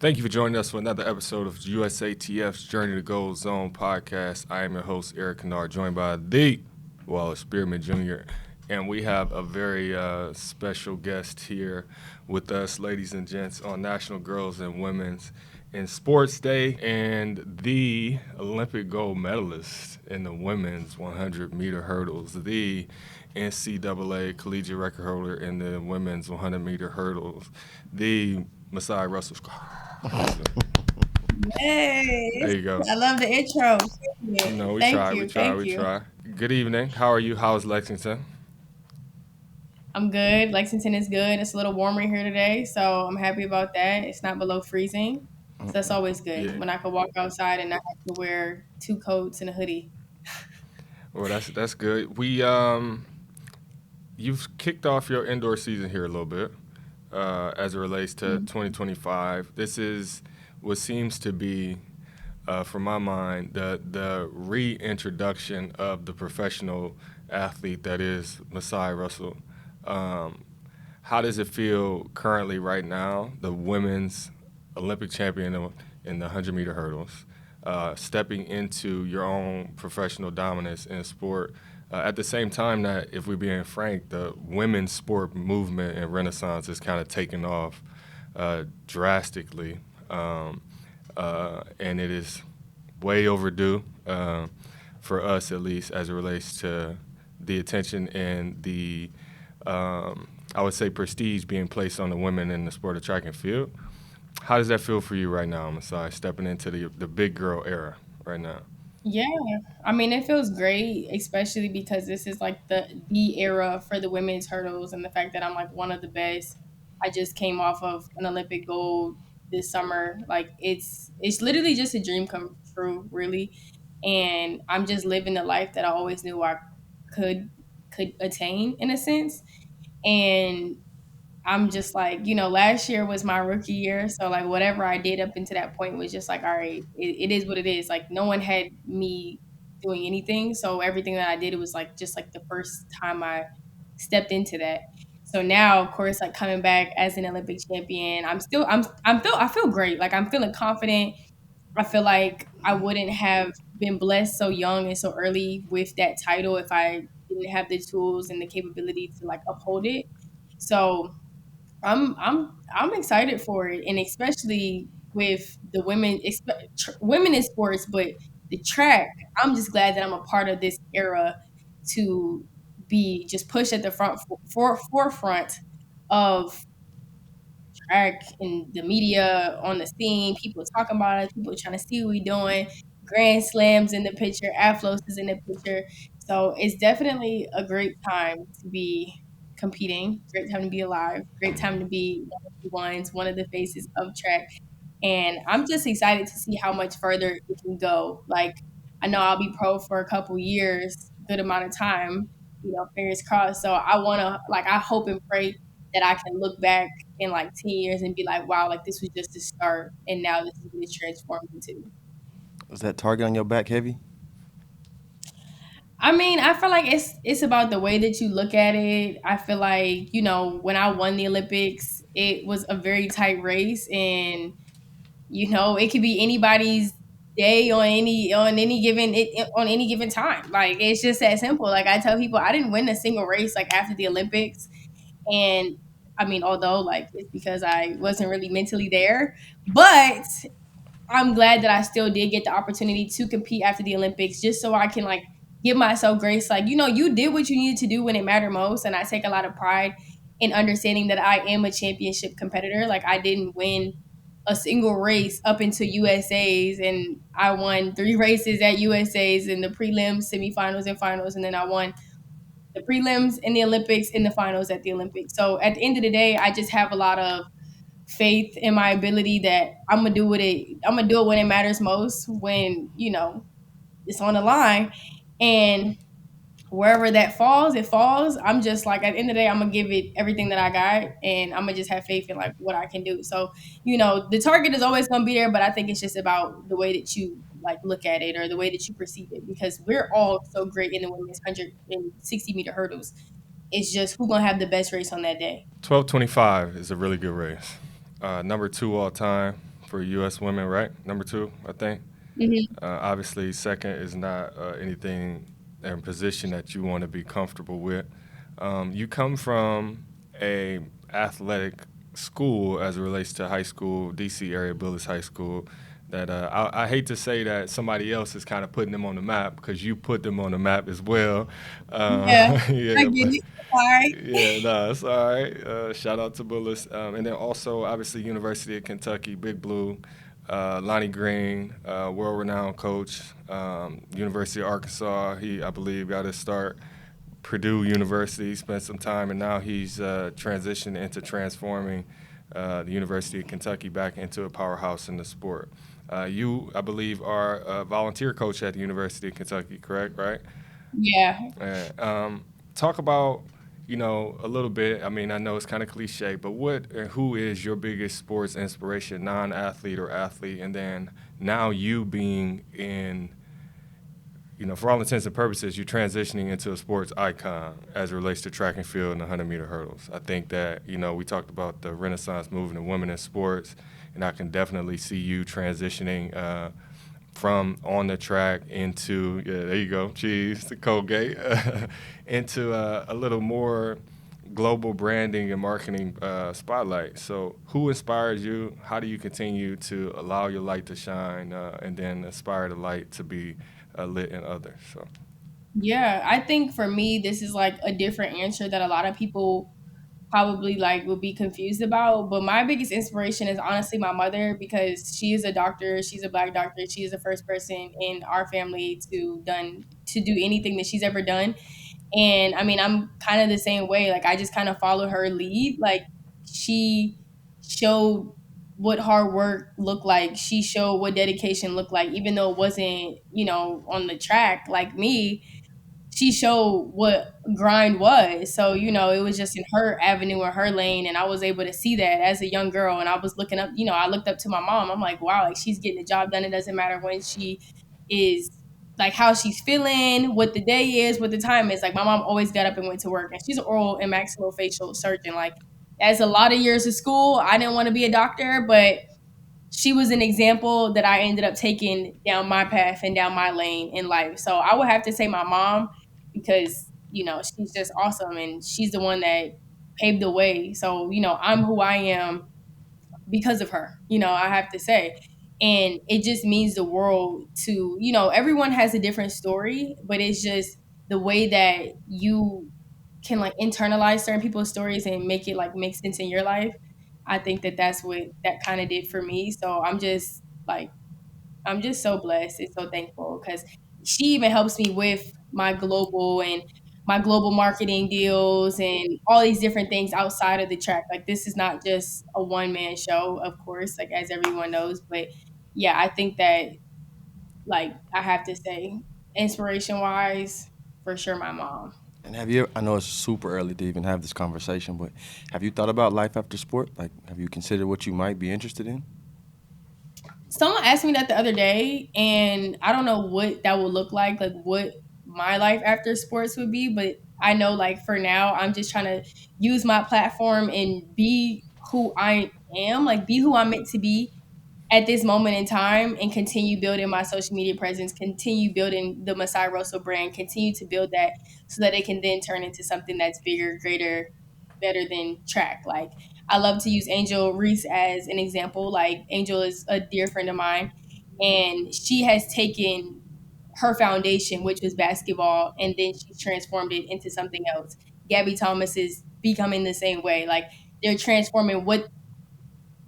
Thank you for joining us for another episode of USATF's Journey to Gold Zone podcast. I am your host, Eric Kennard, joined by the Wallace Spearman Jr., and we have a very special guest here with us, ladies and gents, on National Girls and Women's in Sports Day, and the Olympic gold medalist in the women's 100-meter hurdles, the NCAA collegiate record holder in the women's 100-meter hurdles, the Masai Russell. There Yes, you go. I love the intro. No, we Thank try, we you, try, thank we you. try. Good evening. How are you? How's Lexington? I'm good. Lexington is good. It's a little warmer here today, so I'm happy about that. It's not below freezing, so that's always good Yeah. when I can walk outside and not have to wear two coats and a hoodie. Well, that's good. You've kicked off your indoor season here a little bit as it relates to Mhm. 2025. This is what seems to be, from my mind, the reintroduction of the professional athlete that is Masai Russell. Um, how does it feel currently right now, the women's Olympic champion in the 100-meter hurdles, stepping into your own professional dominance in sport? At the same time that, if we're being frank, the women's sport movement and renaissance is kind of taking off drastically, and it is way overdue for us, at least, as it relates to the attention and the I would say prestige being placed on the women in the sport of track and field. How does that feel for you right now, Masai, stepping into the big girl era right now? Yeah, I mean it feels great, especially because this is like the era for the women's hurdles, and the fact that I'm like one of the best. I just came off of an Olympic gold this summer. Like it's literally just a dream come true, really. And I'm just living the life that I always knew I could could attain in a sense. And I'm just like, last year was my rookie year. So, like, whatever I did up into that point was just like, all right, it is what it is. Like, no one had me doing anything. So, everything that I did, it was like just like the first time I stepped into that. So now, of course, like coming back as an Olympic champion, I feel great. Like, I'm feeling confident. I feel like I wouldn't have been blessed so young and so early with that title if I didn't have the tools and the capability to like uphold it. So, I'm excited for it, and especially with the women in sports, but the track. I'm just glad that I'm a part of this era to be just pushed at the forefront of track and the media on the scene. People talking about it. People trying to see what we doing. Grand slams in the picture. Aflos is in the picture. So it's definitely a great time to be competing. Great time to be alive. Great time to be one of the ones, one of the faces of track. And I'm just excited to see how much further it can go. Like I know I'll be pro for a couple years, good amount of time. Fingers crossed. So I hope and pray that I can look back in like 10 years and be like, wow, like this was just the start and now this is what it's transformed into. Is that target on your back heavy? I mean, I feel like it's about the way that you look at it. I feel like, when I won the Olympics, it was a very tight race and it could be anybody's day on any given time. Like it's just that simple. Like I tell people I didn't win a single race like after the Olympics. And I mean, although like it's because I wasn't really mentally there, but I'm glad that I still did get the opportunity to compete after the Olympics just so I can like give myself grace. Like, you did what you needed to do when it mattered most. And I take a lot of pride in understanding that I am a championship competitor. Like, I didn't win a single race up into USA's, and I won 3 races at USA's in the prelims, semifinals, and finals. And then I won the prelims in the Olympics and the finals at the Olympics. So at the end of the day, I just have a lot of faith in my ability that I'm gonna do it when it matters most, when it's on the line. And wherever that falls, it falls. I'm just like, at the end of the day, I'm gonna give it everything that I got, and I'm gonna just have faith in like what I can do. So the target is always gonna be there, but I think it's just about the way that you like look at it or the way that you perceive it, because we're all so great in the women's 160-meter hurdles. It's just who gonna have the best race on that day. 12:25 is a really good race. Number two all time for U.S. women, right? Number two, I think. Hmm. Obviously, second is not anything in position that you want to be comfortable with. You come from a athletic school as it relates to high school, DC area, Billis High School. That I hate to say that somebody else is kind of putting them on the map because you put them on the map as well. Yeah, I Yeah, get but it. All right. yeah, no, it's all right. Shout out to Bullis. And then also, obviously, University of Kentucky, Big Blue, Lonnie Green, world renowned coach. University of Arkansas, he, I believe, got his start. Purdue University, spent some time, and now he's transitioned into transforming the University of Kentucky back into a powerhouse in the sport. You, I believe, are a volunteer coach at the University of Kentucky, correct? Right? Yeah. Talk about, a little bit. I mean, I know it's kind of cliche, but what and who is your biggest sports inspiration, non-athlete or athlete? And then now you being in, for all intents and purposes, you're transitioning into a sports icon as it relates to track and field and the 100-meter hurdles. I think that, we talked about the Renaissance movement of women in sports, and I can definitely see you transitioning from on the track into, yeah, there you go, cheese, the Colgate, into a little more global branding and marketing spotlight. So, who inspires you? How do you continue to allow your light to shine and then aspire the light to be lit in others? So, Yeah, I think for me, this is like a different answer that a lot of people probably like would be confused about. But my biggest inspiration is honestly my mother because she is a doctor. She's a black doctor. She is the first person in our family to do anything that she's ever done. And I mean, I'm kind of the same way. Like I just kind of follow her lead. Like she showed what hard work looked like. She showed what dedication looked like, even though it wasn't, on the track like me. She showed what grind was. So, it was just in her avenue or her lane. And I was able to see that as a young girl. And I was looking up, I looked up to my mom. I'm like, wow, like she's getting the job done. It doesn't matter when she is, like how she's feeling, what the day is, what the time is. Like my mom always got up and went to work. And she's an oral and maxillofacial surgeon. Like that's a lot of years of school. I didn't want to be a doctor, but she was an example that I ended up taking down my path and down my lane in life. So I would have to say my mom because, she's just awesome and she's the one that paved the way. So, I'm who I am because of her, I have to say. And it just means the world to, everyone has a different story, but it's just the way that you can like internalize certain people's stories and make it like make sense in your life. I think that that's what that kind of did for me. So I'm just so blessed and so thankful because she even helps me with my global marketing deals and all these different things outside of the track. Like this is not just a one man show, of course, like as everyone knows. But yeah, I think that like I have to say, inspiration wise, for sure my mom. And have you? I know it's super early to even have this conversation, but have you thought about life after sport? Like, have you considered what you might be interested in? Someone asked me that the other day, and I don't know what that would look like what my life after sports would be, but I know like for now, I'm just trying to use my platform and be who I am, like be who I'm meant to be at this moment in time and continue building my social media presence, continue building the Masai Russell brand, continue to build that so that it can then turn into something that's bigger, greater, better than track. Like I love to use Angel Reese as an example. Like Angel is a dear friend of mine and she has taken her foundation, which was basketball, and then she transformed it into something else. Gabby Thomas is becoming the same way. Like they're transforming what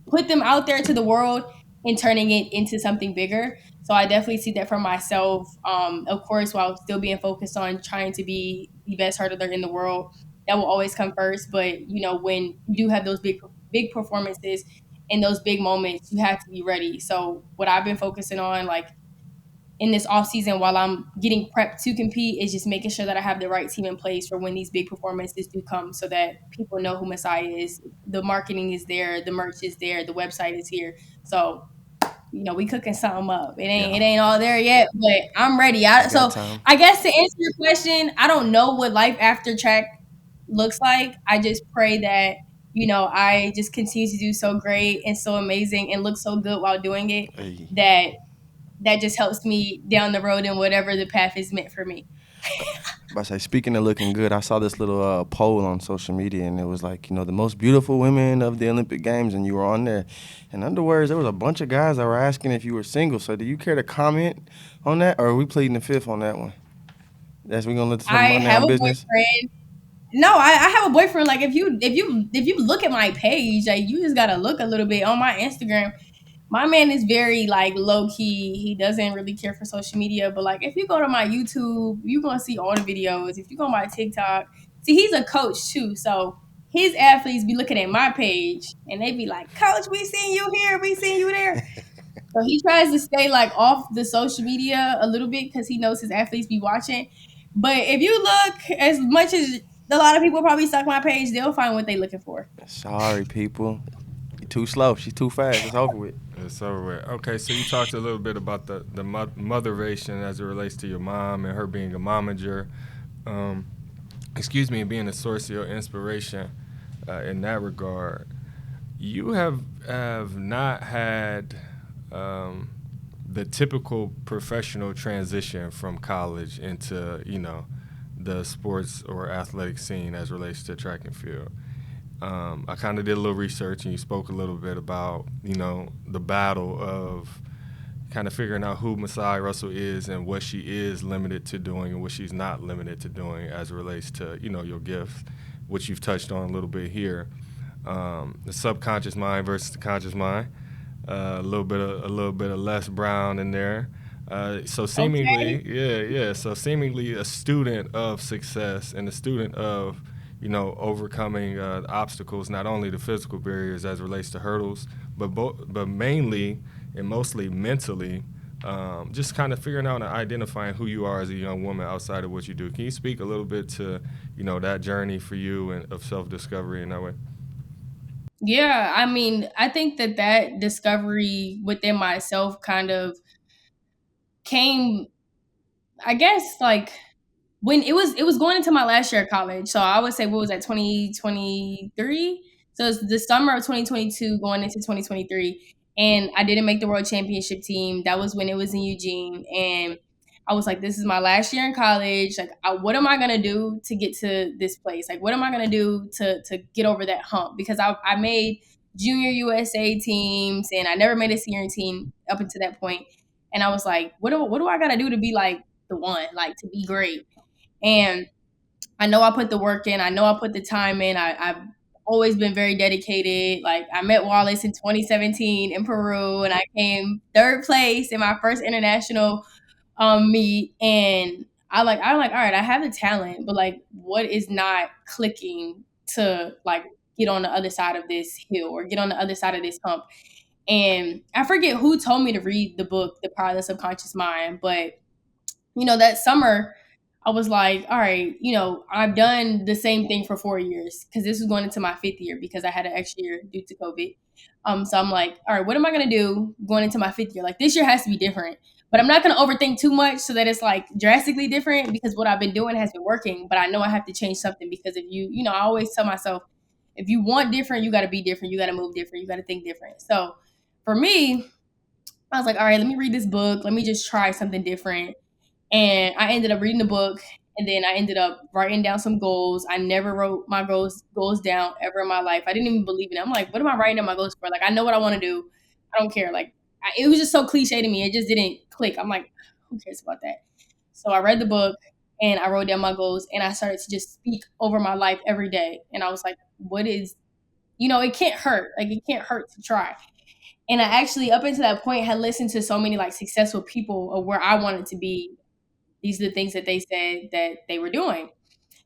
put them out there to the world and turning it into something bigger. So I definitely see that for myself. Of course, while still being focused on trying to be the best hurdler in the world, that will always come first. But when you do have those big performances and those big moments, you have to be ready. So what I've been focusing on, like in this off season while I'm getting prepped to compete is just making sure that I have the right team in place for when these big performances do come so that people know who Messiah is. The marketing is there, the merch is there, the website is here. So, we cooking something up. It Yeah, ain't all there yet, but I'm ready. you got So time. I guess to answer your question, I don't know what life after track looks like. I just pray that, I just continue to do so great and so amazing and look so good while doing it Hey, that that just helps me down the road in whatever the path is meant for me. but I say, speaking of looking good, I saw this little poll on social media, and it was like, the most beautiful women of the Olympic Games, and you were on there. In other words, there was a bunch of guys that were asking if you were single. So, do you care to comment on that, or are we pleading the fifth on that one? That's we gonna let some I money have on a business. boyfriend. No, I have a boyfriend. Like if you look at my page, like you just gotta look a little bit on my Instagram. My man is very like low key. He doesn't really care for social media. But like if you go to my YouTube, you're gonna see all the videos. If you go on my TikTok, see he's a coach too. So his athletes be looking at my page and they be like, Coach, we seen you here, we seen you there. So he tries to stay like off the social media a little bit because he knows his athletes be watching. But if you look, as much as a lot of people probably suck my page, they'll find what they're looking for. Sorry, people. You too slow. She's too fast. It's over with. It's over with. Okay, so you talked a little bit about the motheration as it relates to your mom and her being a momager. Um, excuse me, and being a source of your inspiration in that regard. You have not had um, the typical professional transition from college into the sports or athletic scene as relates to track and field. I kind of did a little research, and you spoke a little bit about the battle of kind of figuring out who Masai Russell is and what she is limited to doing and what she's not limited to doing as it relates to your gifts, which you've touched on a little bit here. The subconscious mind versus the conscious mind. A little bit of Les Brown in there. So Okay. seemingly, yeah, yeah. So seemingly a student of success and a student of overcoming obstacles, not only the physical barriers as it relates to hurdles, but mainly and mostly mentally, just kind of figuring out and identifying who you are as a young woman outside of what you do. Can you speak a little bit to that journey for you and of self discovery in that way? Yeah, I mean, I think that discovery within myself kind of came, I guess, like when it was going into my last year of college. So I would say what was that 2023? So it's the summer of 2022 going into 2023, and I didn't make the world championship team. That was when it was in Eugene, and I was like, this is my last year in college. Like, what am I gonna do to get to this place? Like, what am I gonna do to get over that hump? Because I made junior USA teams, and I never made a senior team up until that point. And I was like, what do I gotta do to be like the one, like to be great? And I know I put the work in. I know I put the time in. I've always been very dedicated. Like I met Wallace in 2017 in Peru, and I came third place in my first international meet. And I'm like, all right, I have the talent, but like, what is not clicking to like get on the other side of this hill or get on the other side of this hump? And I forget who told me to read the book, The Power of the Subconscious Mind, but that summer, I was like, all right, I've done the same thing for 4 years because this was going into my fifth year because I had an extra year due to COVID. So I'm like, all right, what am I going to do going into my fifth year? Like this year has to be different, but I'm not going to overthink too much so that it's like drastically different because what I've been doing has been working, but I know I have to change something because if I always tell myself, if you want different, you got to be different. You got to move different. You got to think different. So for me, I was like, all right, let me read this book. Let me just try something different, and I ended up reading the book, and then I ended up writing down some goals. I never wrote my goals down ever in my life. I didn't even believe in it. I'm like, what am I writing down my goals for? Like I know what I want to do. I don't care. Like it was just so cliche to me. It just didn't click. I'm like, who cares about that? So I read the book and I wrote down my goals and I started to just speak over my life every day. And I was like, what is it can't hurt. Like it can't hurt to try. And I actually up until that point had listened to so many like successful people of where I wanted to be. These are the things that they said that they were doing.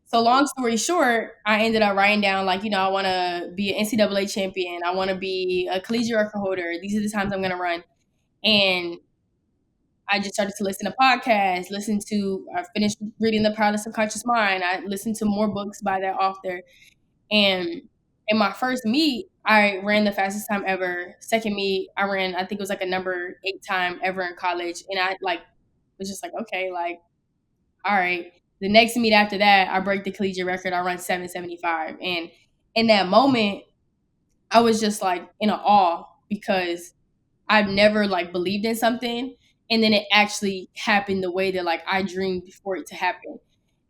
So long story short, I ended up writing down like, I want to be an NCAA champion. I want to be a collegiate record holder. These are the times I'm going to run. And I just started to listen to podcasts, I finished reading The Power of the Subconscious Mind. I listened to more books by that author. And in my first meet, I ran the fastest time ever. Second meet, I ran, I think it was like a number 8 time ever in college. And I like was just like, okay, like all right. The next meet after that, I break the collegiate record. I run 7:75, and in that moment, I was just like in awe because I've never like believed in something, and then it actually happened the way that like I dreamed for it to happen.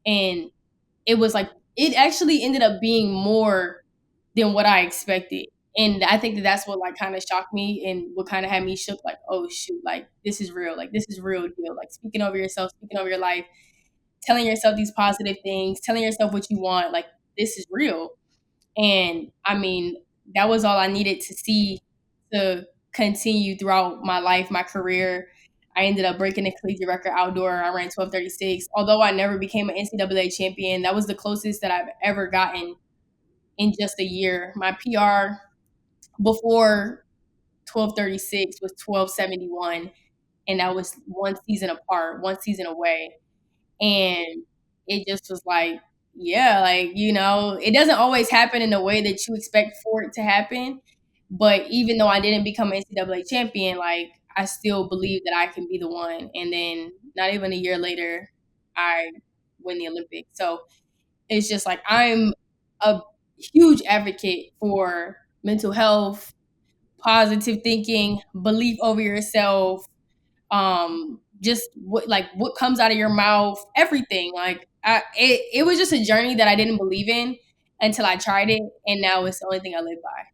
And it was like it actually ended up being more than what I expected. And I think that that's what like kind of shocked me and what kind of had me shook, like, oh shoot, like this is real, like this is real deal, like speaking over yourself, speaking over your life, telling yourself these positive things, telling yourself what you want, like this is real. And I mean, that was all I needed to see to continue throughout my life, my career. I ended up breaking the collegiate record outdoor. I ran 12:36. Although I never became an NCAA champion, that was the closest that I've ever gotten in just a year. My PR before 12:36 was 12:71, and that was one season apart, one season away. And it just was like, yeah, like, it doesn't always happen in the way that you expect for it to happen. But even though I didn't become an NCAA champion, like, I still believe that I can be the one. And then not even a year later, I win the Olympics. So it's just like, I'm a huge advocate for mental health, positive thinking, belief over yourself, just what comes out of your mouth, everything. Like it was just a journey that I didn't believe in until I tried it, and now it's the only thing I live by.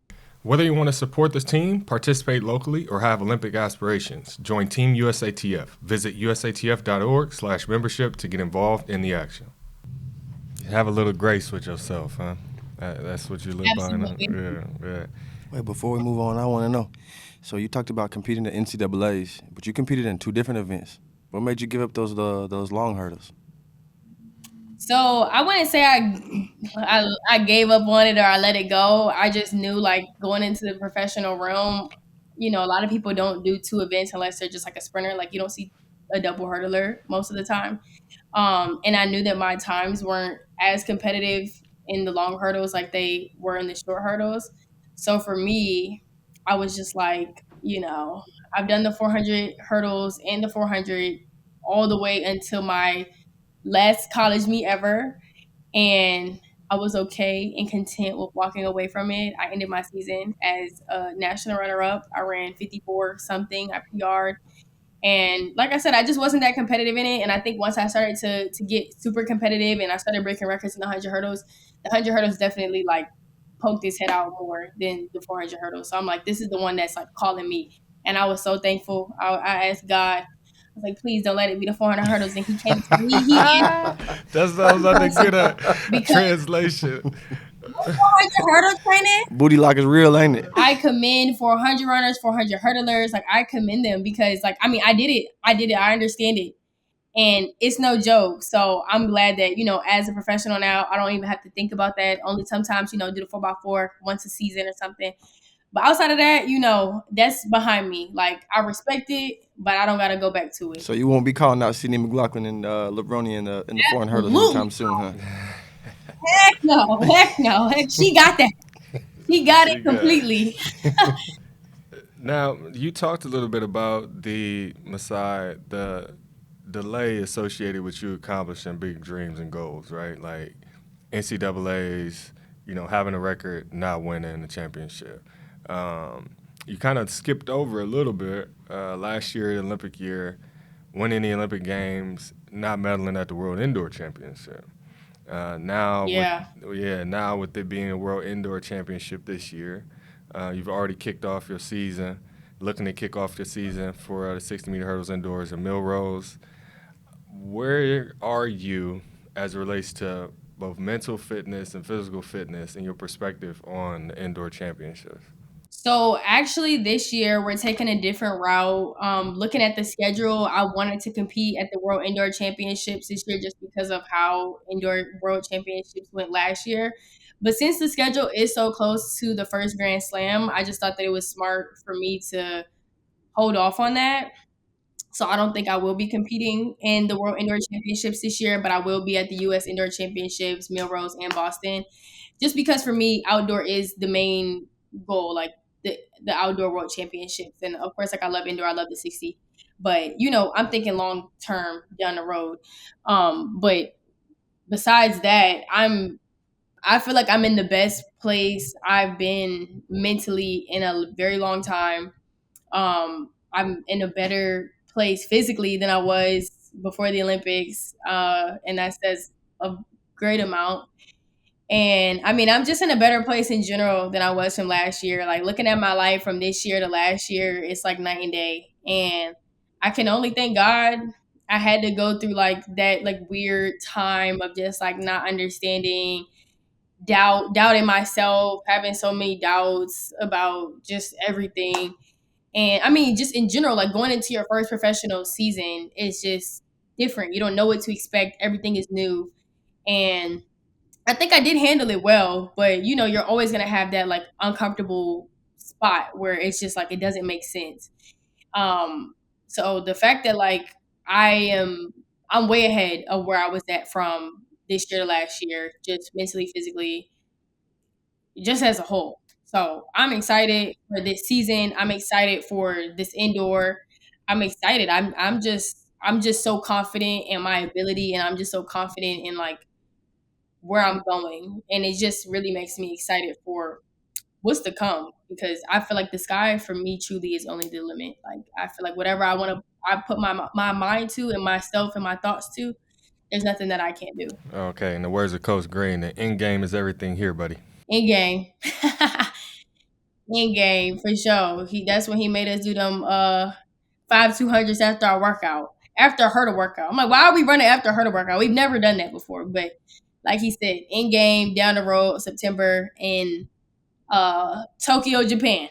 Whether you want to support this team, participate locally, or have Olympic aspirations, join Team USATF. Visit usatf.org/membership to get involved in the action. Have a little grace with yourself, huh? That's what you live by. Absolutely. Yeah. Wait, before we move on, I want to know. So you talked about competing in NCAA's, but you competed in 2 different events. What made you give up those long hurdles? So I wouldn't say I gave up on it or I let it go. I just knew, like, going into the professional realm, a lot of people don't do 2 events unless they're just like a sprinter. Like, you don't see a double hurdler most of the time. And I knew that my times weren't as competitive in the long hurdles like they were in the short hurdles. So for me, I was just like, I've done the 400 hurdles and the 400 all the way until my last college meet ever. And I was okay and content with walking away from it. I ended my season as a national runner up. I ran 54 something. I PR'd. And like I said, I just wasn't that competitive in it. And I think once I started to get super competitive and I started breaking records in the 100 hurdles definitely like poked its head out more than the 400 hurdles. So I'm like, this is the one that's like calling me. And I was so thankful. I asked God, I was like, please don't let it be the 400 hurdles. And he came to me. He That sounds like a good because translation. 400 hurdle training, Booty lock is real, ain't it? I commend 400 runners, 400 hurdlers. Like, I commend them because, like, I mean, I did it. I understand it. And it's no joke. So I'm glad that, as a professional now, I don't even have to think about that. Only sometimes, do the 4x4 once a season or something. But outside of that, that's behind me. Like, I respect it, but I don't got to go back to it. So you won't be calling out Sydney McLaughlin and Lebroni in the 400 hurdles anytime soon, huh? Heck no. Heck, she got that. She got it completely. Now, you talked a little bit about the Masai, the delay associated with you accomplishing big dreams and goals, right? Like NCAA's, having a record, not winning the championship. You kind of skipped over a little bit last year, the Olympic year, winning the Olympic Games, not medaling at the World Indoor Championship. Now with it being a World Indoor Championship this year, you've already kicked off your season, looking to kick off your season for the 60-meter hurdles indoors in Millrose. Where are you as it relates to both mental fitness and physical fitness in your perspective on the indoor championships? So actually, this year we're taking a different route. Looking at the schedule, I wanted to compete at the World Indoor Championships this year just because of how Indoor World Championships went last year. But since the schedule is so close to the first Grand Slam, I just thought that it was smart for me to hold off on that. So I don't think I will be competing in the World Indoor Championships this year, but I will be at the U.S. Indoor Championships, Millrose, and Boston. Just because for me, outdoor is the main goal, like the outdoor World Championships, and of course, like I love indoor, I love the 60, but I'm thinking long term down the road. But besides that, I'm I feel like I'm in the best place I've been mentally in a very long time. I'm in a better place physically than I was before the Olympics, and that says a great amount. And I mean, I'm just in a better place in general than I was from last year. Like looking at my life from this year to last year, it's like night and day. And I can only thank God. I had to go through like that like weird time of just like not understanding, doubting myself, having so many doubts about just everything. And I mean, just in general, like going into your first professional season is just different. You don't know what to expect. Everything is new. And I think I did handle it well, but you know, you're always gonna have that like uncomfortable spot where it's just like it doesn't make sense. Um, so the fact that like I am, I'm way ahead of where I was at from this year to last year, just mentally, physically, just as a whole. So I'm excited for this season. I'm excited for this indoor. I'm excited. I'm just so confident in my ability, and I'm just so confident in like where I'm going. And it just really makes me excited for what's to come, because I feel like the sky for me truly is only the limit. Like I feel like whatever I want to, I put my mind to and myself and my thoughts to, there's nothing that I can't do. Okay, in the words of Coach Green, the end game is everything here, buddy. In game. In game for sure. That's when he made us do them 5 200s after our workout. After a hurdle workout. I'm like, why are we running after a hurdle workout? We've never done that before. But like he said, in game, down the road, September in Tokyo, Japan.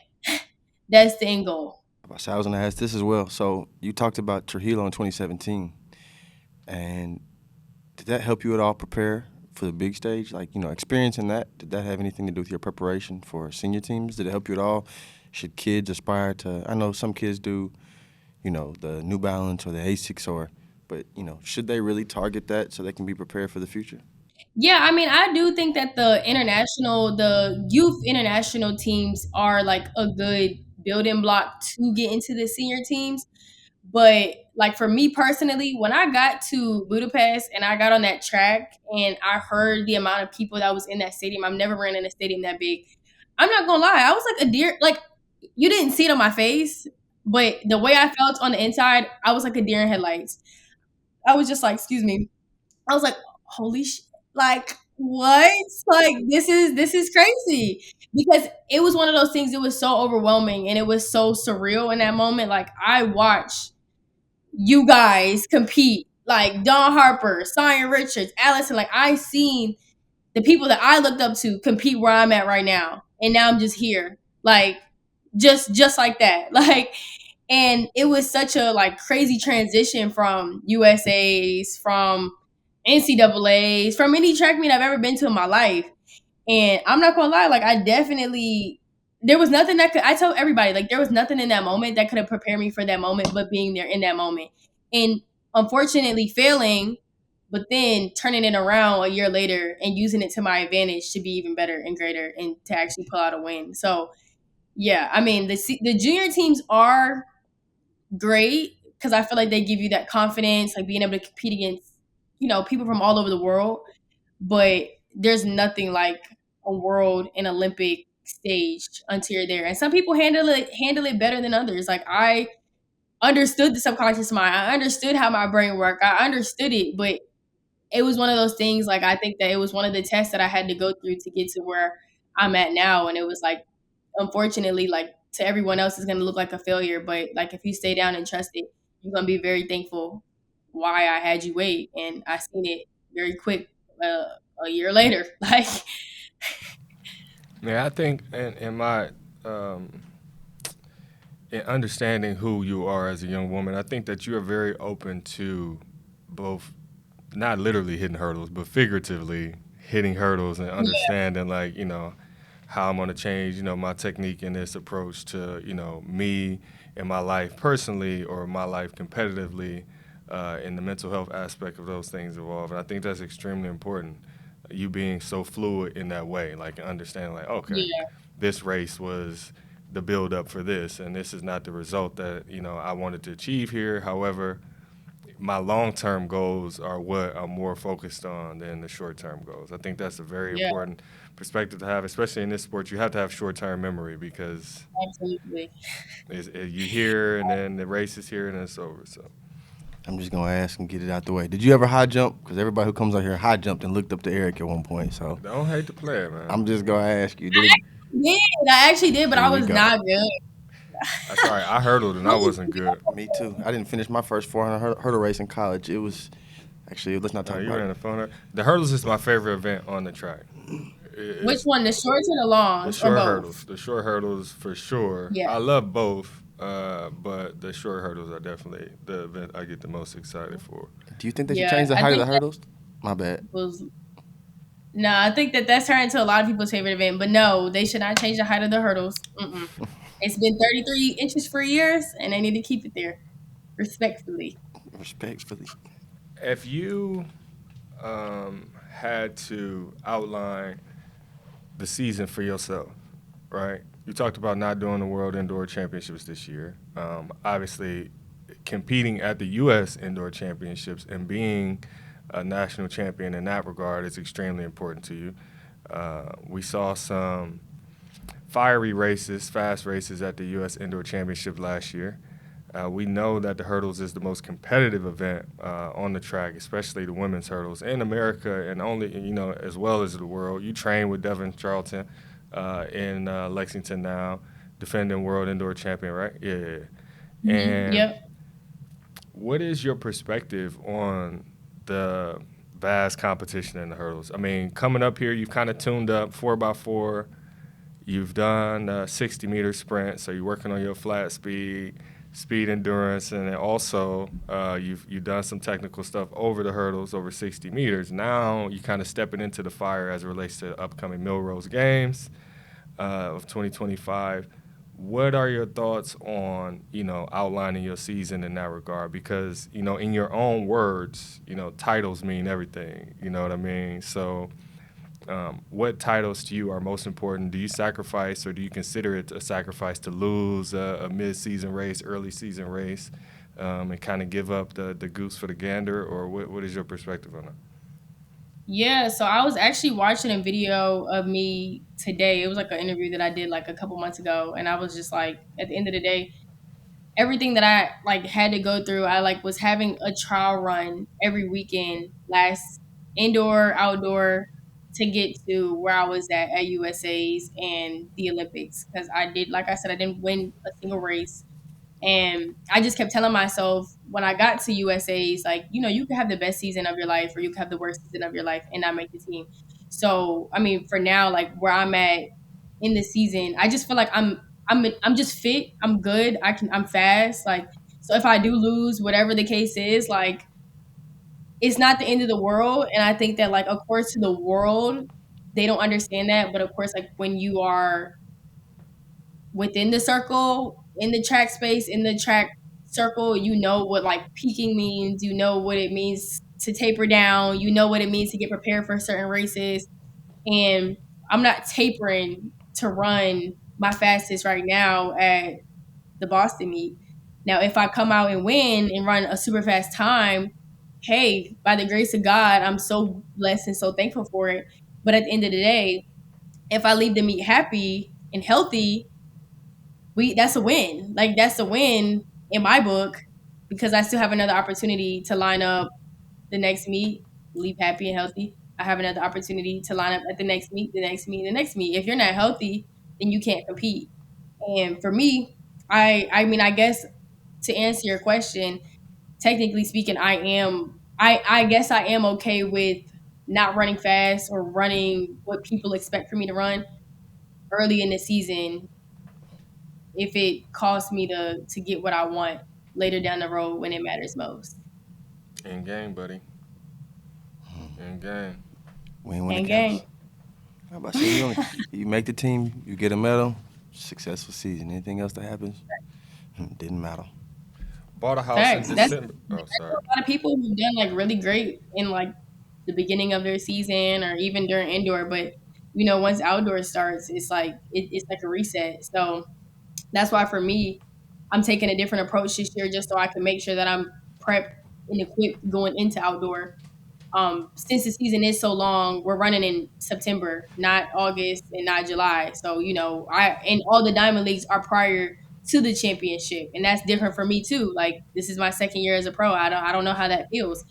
That's the end goal. So I was gonna ask this as well. So you talked about Trujillo in 2017, and did that help you at all prepare for the big stage? Like, experiencing that, did that have anything to do with your preparation for senior teams? Did it help you at all? Should kids aspire to? I know some kids do, the New Balance or the Asics, but should they really target that so they can be prepared for the future? Yeah, I mean, I do think that the youth international teams are like a good building block to get into the senior teams. But like for me personally, when I got to Budapest and I got on that track and I heard the amount of people that was in that stadium, I've never ran in a stadium that big. I'm not gonna lie, I was like a deer. Like you didn't see it on my face, but the way I felt on the inside, I was like a deer in headlights. I was just like, excuse me. I was like, holy sh! Like what? Like this is crazy, because it was one of those things. It was so overwhelming and it was so surreal in that moment. Like I watched you guys compete, like Dawn Harper, Sonya Richards, Allison. Like I seen the people that I looked up to compete where I'm at right now, and now I'm just here, like just like that, like. And it was such a like crazy transition from USA's, from NCAA's, from any track meet I've ever been to in my life. And I'm not gonna lie, like I definitely, there was nothing that could, I tell everybody, like there was nothing in that moment that could have prepared me for that moment but being there in that moment. And unfortunately failing, but then turning it around a year later and using it to my advantage to be even better and greater and to actually pull out a win. So yeah, I mean the junior teams are great because I feel like they give you that confidence, like being able to compete against, people from all over the world. But there's nothing like a world and Olympic stage until you're there. And some people handle it better than others. Like I understood the subconscious mind. I understood how my brain worked. I understood it, but it was one of those things. Like I think that it was one of the tests that I had to go through to get to where I'm at now. And it was like, unfortunately, like to everyone else, it's gonna look like a failure. But like if you stay down and trust it, you're gonna be very thankful why I had you wait. And I seen it very quick a year later. Like Yeah, I think in my in understanding who you are as a young woman, I think that you are very open to both, not literally hitting hurdles, but figuratively hitting hurdles and yeah, understanding, like, how I'm going to change, my technique and this approach to, me and my life personally or my life competitively, in the mental health aspect of those things evolve. And I think that's extremely important. You being so fluid in that way, like understanding, like, okay, yeah, this race was the build up for this, and this is not the result that I wanted to achieve here. However, my long term goals are what I'm more focused on than the short term goals. I think that's a very Yeah, important perspective to have, especially in this sport. You have to have short term memory because absolutely. you here and then the race is here and it's over. So I'm just gonna ask and get it out the way. Did you ever high jump? Because everybody who comes out here high jumped and looked up to Eric at one point. So don't hate the player, man. I'm just gonna ask you. Did it? Yeah, I actually did, but There I you was go. not good. That's all right. I hurdled and I wasn't good. Me too. I didn't finish my first 400 hurdle race in college. It was actually, let's not No, talk you about ran it. the phone. The hurdles is my favorite event on the track. Which It's one, the shorts or the the longs, or short both? hurdles. The short hurdles for sure. Yeah, I love both, but the short hurdles are definitely the event I get the most excited for. Do you think they should yeah. change the I height of think the that hurdles? My bad. was no. I think that that's turned into a lot of people's favorite event, but no, they should not change the height of the hurdles. Mm-mm. It's been 33 inches for years, and they need to keep it there, respectfully. Respectfully. If you had to outline the season for yourself, right? You talked about not doing the World Indoor Championships this year. Obviously, competing at the U.S. Indoor Championships and being a national champion in that regard is extremely important to you. We saw some fiery races, fast races at the U.S. Indoor Championship last year. We know that the hurdles is the most competitive event on the track, especially the women's hurdles in America and only as well as the world. You train with Devin Charlton in Lexington now, defending world indoor champion, right? Yeah, yeah, yeah. And Yep. what is your perspective on the vast competition in the hurdles? I mean, coming up here, you've kind of tuned up 4x4. You've done a 60-meter sprint, so you're working on your flat speed, speed endurance, and then also you've done some technical stuff over the hurdles, over 60 meters. Now you're kind of stepping into the fire as it relates to the upcoming Millrose Games of 2025. What are your thoughts on outlining your season in that regard? Because in your own words, titles mean everything. You know what I mean? So what titles to you are most important? Do you sacrifice or do you consider it a sacrifice to lose a mid-season race, early season race, and kind of give up the goose for the gander? Or what is your perspective on that? Yeah, so I was actually watching a video of me today. It was like an interview that I did like a couple months ago, and I was just like, at the end of the day, everything that I like had to go through, I like was having a trial run every weekend, last indoor, outdoor, to get to where I was at USA's and the Olympics. Because I did, like I said, I didn't win a single race. And I just kept telling myself when I got to USA's, like, you could have the best season of your life or you could have the worst season of your life and not make the team. So, I mean, for now, like where I'm at in the season, I just feel like I'm just fit. I'm good. I'm fast. Like, so if I do lose, whatever the case is, like, it's not the end of the world. And I think that, like, of course, to the world, they don't understand that. But of course, like when you are within the circle, in the track space, in the track circle, you know what like peaking means, you know what it means to taper down, you know what it means to get prepared for certain races. And I'm not tapering to run my fastest right now at the Boston meet. Now, if I come out and win and run a super fast time, hey, by the grace of God, I'm so blessed and so thankful for it. But at the end of the day, if I leave the meet happy and healthy, we that's a win. Like that's a win in my book because I still have another opportunity to line up the next meet, leave happy and healthy. I have another opportunity to line up at the next meet, the next meet, the next meet. If you're not healthy, then you can't compete. And for me, I mean I guess to answer your question, technically speaking, I guess I am okay with not running fast or running what people expect for me to run early in the season if it costs me to get what I want later down the road when it matters most. In game, buddy. In game. Win when it And gang. counts. How about say you make the team, you get a medal, successful season. Anything else that happens, didn't matter. Bought a house in Facts. That's December. Oh, sorry. a lot of people who've done like really great in like the beginning of their season or even during indoor, but once outdoor starts, it's like a reset. So that's why for me, I'm taking a different approach this year just so I can make sure that I'm prepped and equipped going into outdoor. Since the season is so long, we're running in September, not August and not July. So, I and all the diamond leagues are prior to the championship. And that's different for me too. Like this is my second year as a pro. I don't know how that feels.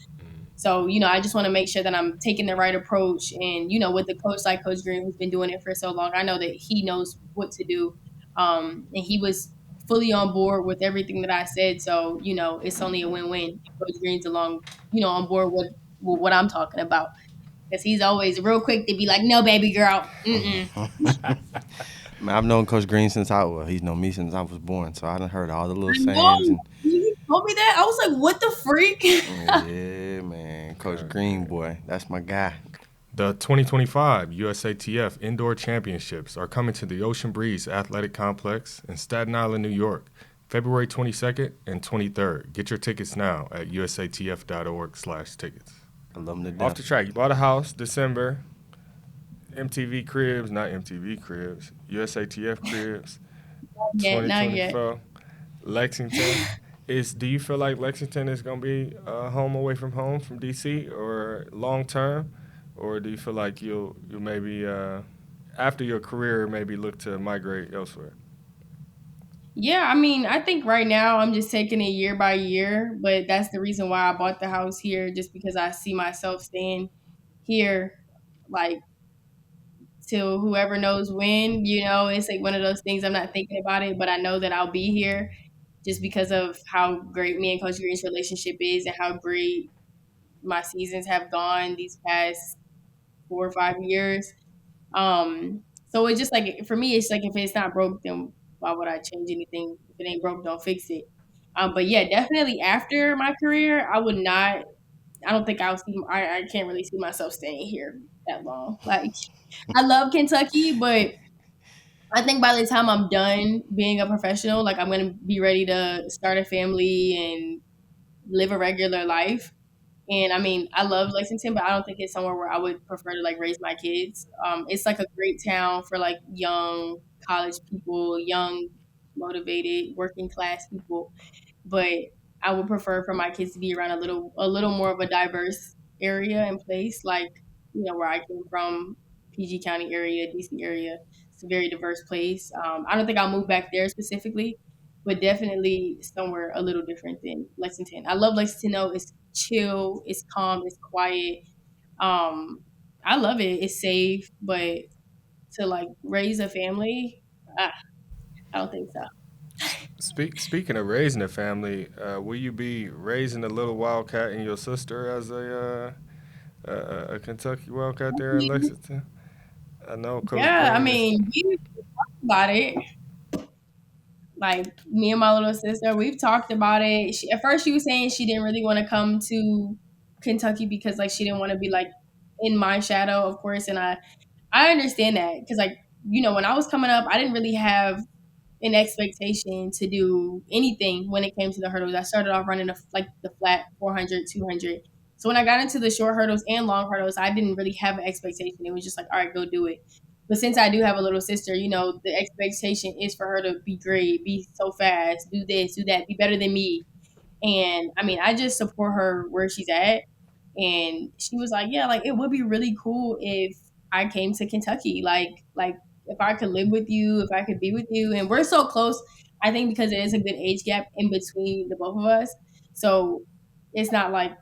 So, I just want to make sure that I'm taking the right approach. And, with a coach like Coach Green, who's been doing it for so long, I know that he knows what to do. And he was fully on board with everything that I said. So, it's only a win-win. Coach Green's along, on board with what I'm talking about. Because he's always real quick to be like, no, baby girl. Mm-mm. Man, I've known Coach Green he's known me since I was born, so I done heard all the little I sayings know. and He told me that. I was like, what the freak? yeah, man, Coach Green, boy, that's my guy. The 2025 USATF Indoor Championships are coming to the Ocean Breeze Athletic Complex in Staten Island, New York, February 22nd and 23rd. Get your tickets now at usatf.org/tickets. I love him to death. Off the track, you bought a house December, MTV Cribs, not MTV Cribs, USATF Cribs, Not yet. 2024, Lexington. Do you feel like Lexington is going to be home away from home from DC or long term? Or do you feel like you'll maybe, after your career, maybe look to migrate elsewhere? Yeah, I mean, I think right now I'm just taking it year by year, but that's the reason why I bought the house here, just because I see myself staying here, like till whoever knows when. It's like one of those things. I'm not thinking about it, but I know that I'll be here just because of how great me and Coach Green's relationship is and how great my seasons have gone these past 4 or 5 years. So it's just like for me, it's like if it's not broke, then why would I change anything? If it ain't broke, don't fix it. But yeah, definitely after my career, I would not. I don't think I'll see. I can't really see myself staying here that long. Like I love Kentucky, but I think by the time I'm done being a professional, like I'm gonna be ready to start a family and live a regular life. And I mean, I love Lexington, but I don't think it's somewhere where I would prefer to like raise my kids. It's like a great town for like young college people, young, motivated, working class people. But I would prefer for my kids to be around a little more of a diverse area and place, like where I came from, PG County area, DC area. It's a very diverse place. I don't think I'll move back there specifically, but definitely somewhere a little different than Lexington. I love Lexington though. It's chill, it's calm, it's quiet. Um, I love it. It's safe, but to like raise a family, ah, I don't think so. Speaking of raising a family, will you be raising a little Wildcat and your sister as a Kentucky Wildcat there in Lexington? I know Coach Yeah, I Green is. mean, we talked about it. Like me and my little sister, we've talked about it. At first, she was saying she didn't really want to come to Kentucky because like she didn't want to be like in my shadow, of course. And I understand that because like when I was coming up, I didn't really have an expectation to do anything when it came to the hurdles. I started off running like the flat 400, 200. So when I got into the short hurdles and long hurdles, I didn't really have an expectation. It was just like, all right, go do it. But since I do have a little sister, the expectation is for her to be great, be so fast, do this, do that, be better than me. And I mean, I just support her where she's at. And she was like, yeah, like it would be really cool if I came to Kentucky. Like if I could live with you, if I could be with you. And we're so close, I think because there is a good age gap in between the both of us. So it's not like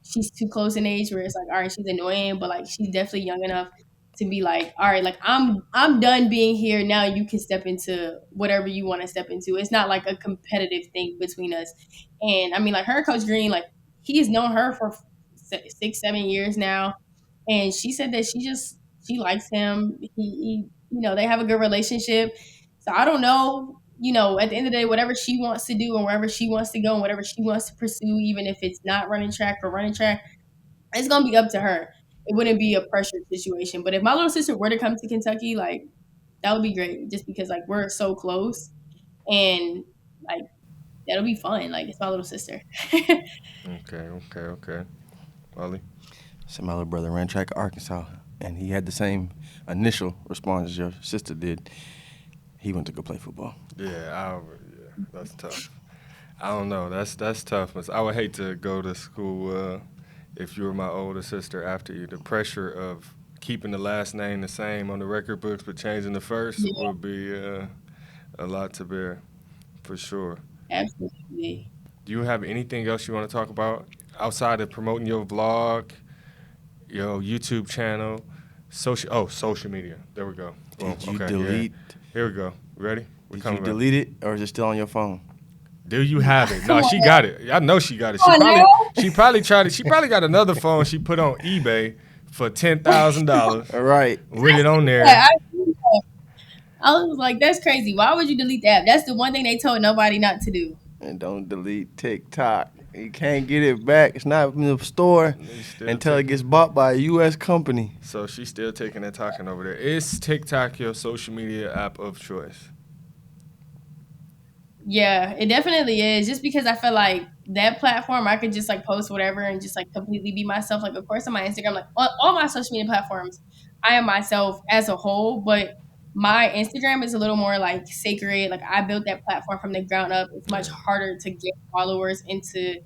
she's too close in age where it's like, all right, she's annoying, but like she's definitely young enough to be like, all right, like I'm done being here. Now you can step into whatever you want to step into. It's not like a competitive thing between us. And I mean, like her and Coach Green, like he's known her for 6, 7 years now, and she said that she likes him. He they have a good relationship. So I don't know. At the end of the day, whatever she wants to do and wherever she wants to go and whatever she wants to pursue, even if it's not running track or running track, it's gonna be up to her. It wouldn't be a pressure situation. But if my little sister were to come to Kentucky, like that would be great, just because like we're so close and like that'll be fun. Like it's my little sister. Okay. Ollie? So my little brother ran track at Arkansas, and he had the same initial response as your sister did. He went to go play football. Yeah, that's tough. I don't know. That's tough. I would hate to go to school if you were my older sister after you. The pressure of keeping the last name the same on the record books but changing the first Yeah, would be a lot to bear, for sure. absolutely. Do you have anything else you want to talk about outside of promoting your vlog, your YouTube channel, social media? There we go. Boom. Did you Okay, yeah. delete? Here we go. Ready? We're Did you coming back. delete it, or is it still on your phone? Do you have it? Come No, on she now. got it. I know she got it. Come on now. She probably tried it. She probably got another phone she put on eBay for $10,000 All right. with it on Like, there. I was like, that's crazy. Why would you delete the app? That's the one thing they told nobody not to do. And don't delete TikTok. You can't get it back. It's not in the store He's still until it taking- gets bought by a U.S. company. So she's still taking that talking over there. Is TikTok your social media app of choice? Yeah, it definitely is. Just because I feel like that platform, I could just like post whatever and just like completely be myself. Like, of course, on my Instagram, like on all my social media platforms, I am myself as a whole. But my Instagram is a little more like sacred. Like, I built that platform from the ground up. It's much Yeah. harder to get followers and to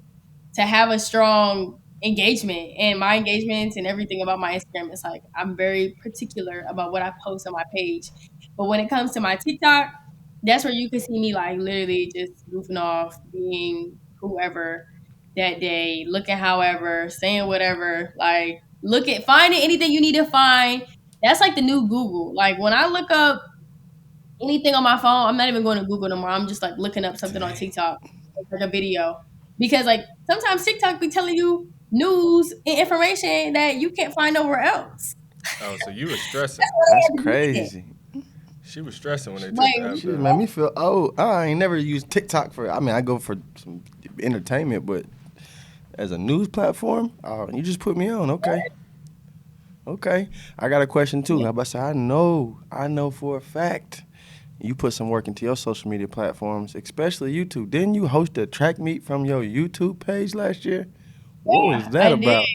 have a strong engagement. And my engagements and everything about my Instagram is like I'm very particular about what I post on my page. But when it comes to my TikTok, that's where you can see me like literally just goofing off, being whoever that day, looking however, saying whatever, like look at finding anything you need to find. That's like the new Google. Like when I look up anything on my phone, I'm not even going to Google no more. I'm just like looking up something on Dang. TikTok, like a video, because like sometimes TikTok be telling you news and information that you can't find nowhere else. Oh, so you were stressing. That's why they That's had to delete it. crazy. She was stressing when they took the Like app She just down. made me feel old. I ain't never used TikTok for. I mean, I go for some entertainment, but as a news platform, oh, you just put me on. Okay, okay. I got a question too. How about say I know for a fact you put some work into your social media platforms, especially YouTube. Didn't you host a track meet from your YouTube page last year? What was yeah, that about?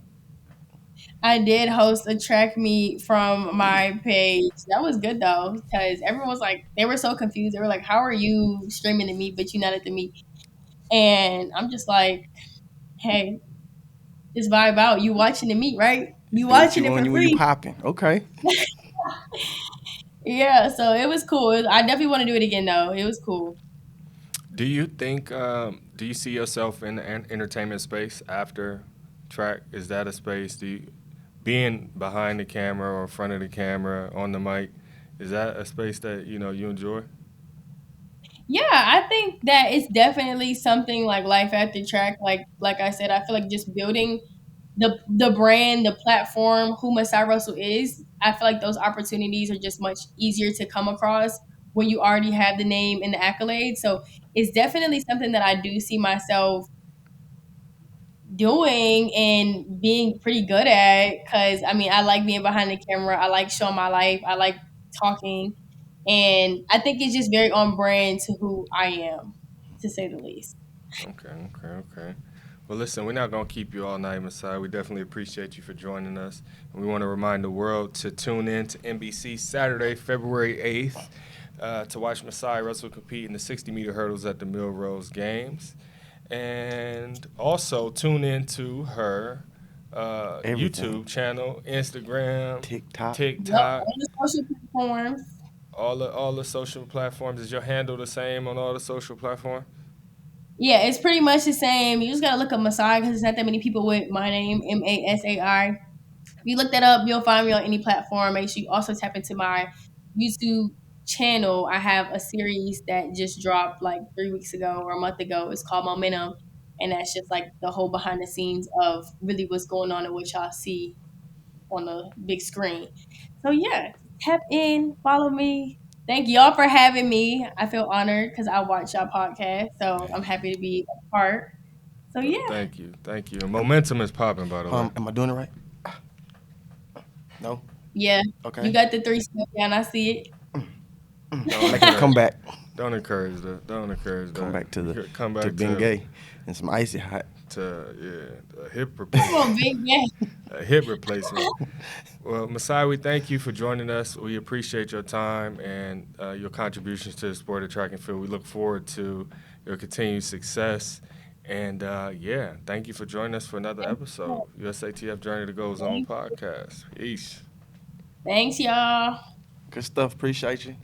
I did host a track meet from my page. That was good though, because everyone was like, they were so confused. They were like, "How are you streaming the meet, but you're not at the meet?" And I'm just like, "Hey, it's vibe out. You watching the meet, right? You You do what watching you it want for when you free." popping. Okay. Yeah, so it was cool. I definitely want to do it again though. It was cool. Do you think? Do you see yourself in the entertainment space after track? Is that a space? Do you being behind the camera or in front of the camera on the mic? Is that a space that you enjoy? Yeah, I think that it's definitely something like life after track. Like I said, I feel like just building the brand, the platform, who Masai Russell is. I feel like those opportunities are just much easier to come across when you already have the name and the accolades. So it's definitely something that I do see myself doing and being pretty good at. Because I mean, I like being behind the camera. I like showing my life. I like talking, and I think it's just very on brand to who I am, to say the least. Okay. Well, listen, we're not going to keep you all night, Masai. We definitely appreciate you for joining us. And we want to remind the world to tune in to NBC Saturday, February 8th, to watch Masai Russell compete in the 60-meter hurdles at the Millrose Games. And also tune in to her Everything. YouTube channel, Instagram, TikTok. Yep, TikTok, on the social platforms. all the social platforms. Is your handle the same on all the social platforms? Yeah, it's pretty much the same. You just gotta look up Masai because there's not that many people with my name, Masai. If you look that up, you'll find me on any platform. Make sure you also tap into my YouTube channel. I have a series that just dropped like 3 weeks ago or a month ago. It's called Momentum. And that's just like the whole behind the scenes of really what's going on and what y'all see on the big screen. So yeah, tap in, follow me. Thank y'all for having me. I feel honored because I watch y'all podcast. So I'm happy to be a part. So yeah. Thank you. And momentum is popping, by the way. Am I doing it right? No. Yeah. You Okay. got the 3 step down. I see it. Don't Making a do that. comeback. Don't encourage that. Don't encourage Come that. back to the Come to back Bengay and some icy hot. to a hip Come on, replacement. big game. A hip replacement. Well, Masai, we thank you for joining us. We appreciate your time and your contributions to the sport of track and field. We look forward to your continued success. And yeah, thank you for joining us for another episode. USATF Journey to Go Zone podcast. Peace. Thanks, y'all. Good stuff. Appreciate you.